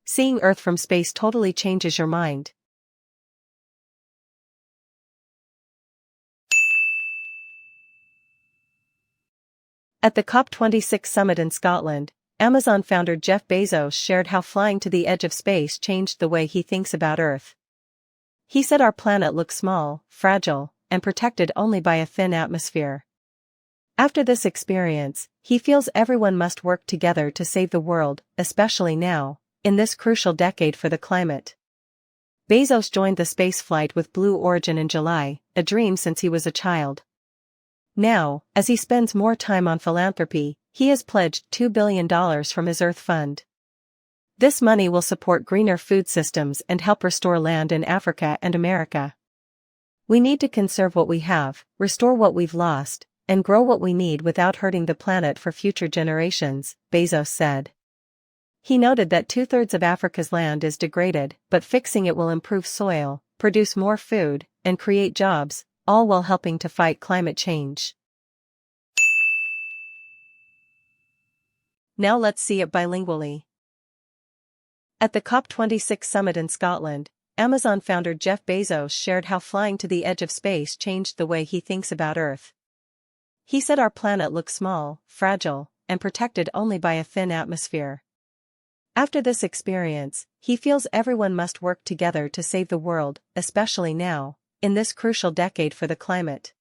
Seeing Earth from space totally changes your mind. At the COP26 summit in Scotland, Amazon founder Jeff Bezos shared how flying to the edge of space changed the way he thinks about Earth. He said our planet looks small, fragile, and protected only by a thin atmosphere. After this experience, he feels everyone must work together to save the world, especially now, in this crucial decade for the climate. Bezos joined the space flight with Blue Origin in July, a dream since he was a child. Now, as he spends more time on philanthropy, he has pledged $2 billion from his Earth Fund. This money will support greener food systems and help restore land in Africa and America. We need to conserve what we have, restore what we've lost, and grow what we need without hurting the planet for future generations, Bezos said. He noted that 2/3 of Africa's land is degraded, but fixing it will improve soil, produce more food, and create jobs, all while helping to fight climate change. Now let's see it bilingually. At the COP26 summit in Scotland, Amazon founder Jeff Bezos shared how flying to the edge of space changed the way he thinks about Earth. He said our planet looks small, fragile, and protected only by a thin atmosphere. After this experience, he feels everyone must work together to save the world, especially now, in this crucial decade for the climate.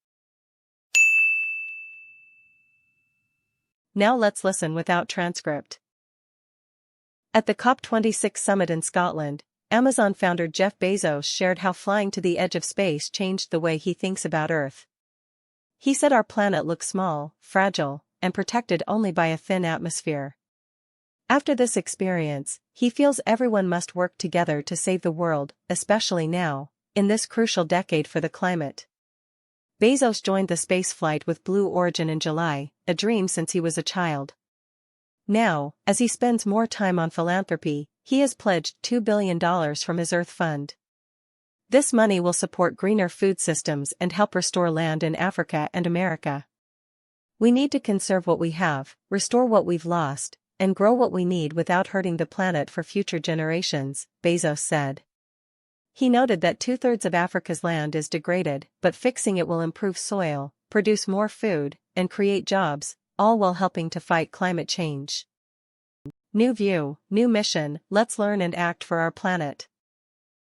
Now let's listen without transcript. At the COP26 summit in Scotland, Amazon founder Jeff Bezos shared how flying to the edge of space changed the way he thinks about Earth. He said our planet looks small, fragile, and protected only by a thin atmosphere. After this experience, he feels everyone must work together to save the world, especially now, in this crucial decade for the climate. Bezos joined the space flight with Blue Origin in July, a dream since he was a child. Now, as he spends more time on philanthropy, he has pledged $2 billion from his Earth Fund. This money will support greener food systems and help restore land in Africa and America. We need to conserve what we have, restore what we've lost, and grow what we need without hurting the planet for future generations, Bezos said. He noted that 2/3 of Africa's land is degraded, but fixing it will improve soil, produce more food, and create jobs, all while helping to fight climate change. New view, new mission, let's learn and act for our planet.